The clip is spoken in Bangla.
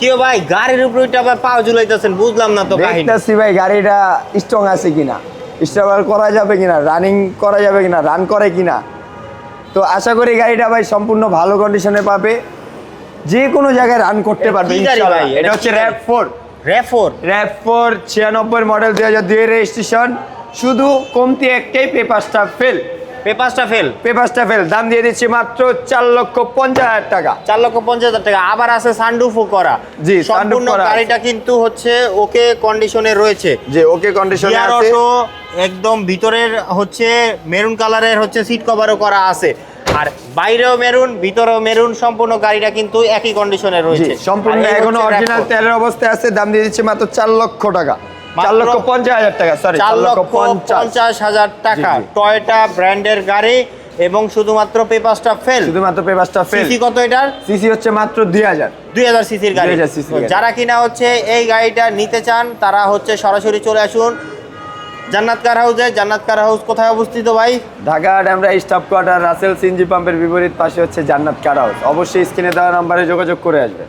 কি ভাই গাড়ির উপরে ওইটা আবার পাও ঝুলাইতেছেন, বুঝলাম না তো কাহিনী। দেখতেছি ভাই গাড়িটা স্ট্রং আছে কিনা, স্ট্রাগল করা যাবে কিনা, রানিং করা যাবে কিনা, রান করে কিনা। তো আশা করি গাড়িটা ভাই সম্পূর্ণ ভালো কন্ডিশনে পাবে, যে কোনো জায়গায় রান করতে পারবে কি গাড়ি ইনশাআল্লাহ। ভাই? এটা হচ্ছে RAV4 RAV4 96 মডেল 2002 এর রেজিস্ট্রেশন। শুধু কমতি একটাই, পেপারসটা ফেল। পেপারসটা ফেল। দাম দিয়ে দিচ্ছি মাত্র 4,50,000 টাকা। 4,50,000 টাকা। আবার আছে সানরুফও করা। জি, সম্পূর্ণ সানরুফ করা গাড়িটা কিন্তু হচ্ছে ওকে কন্ডিশনে রয়েছে। যে ওকে কন্ডিশনে গিয়ার আছে। অটো একদম ভিতরের হচ্ছে মেরুন কালারের হচ্ছে সিট কভারও করা আছে, আর বাইরেও মেরুন ভিতরেও মেরুন, সম্পূর্ণ গাড়িটা কিন্তু একই কন্ডিশনে জি, রয়েছে। সম্পূর্ণ আর এই এখনো হচ্ছে অরিজিনাল RAV4 তেলের অবস্থায় আছে। দাম দিয়ে দিচ্ছি মাত্র 4 লক্ষ টাকা। মাত্র 4,50,000 টাকা, সরি 4,50,000 4,50,000 টাকা। জি, জি। টয়োটা ব্র্যান্ডের গাড়ি এবং শুধুমাত্র পেপারসটা ফেল। শুধুমাত্র পেপারসটা ফেল। সিসি কত এটার? সিসি হচ্ছে মাত্র 2000 সিসির গাড়ি। 2000 সিসির গাড়ি। যারা কিনা হচ্ছে এই গাড়িটা নিতে চান তারা হচ্ছে সরাসরি চলে আসুন জান্নাত কার হাউসে। জান্নাত কার হাউস কোথায় অবস্থিত ভাই? Dhaka Demra staff quarter Russel CNG পাম্পের বিপরীত পাশে হচ্ছে জান্নাত কার হাউস। অবশ্যই স্ক্রিনে দেওয়া নাম্বারে যোগাযোগ করে আসবে।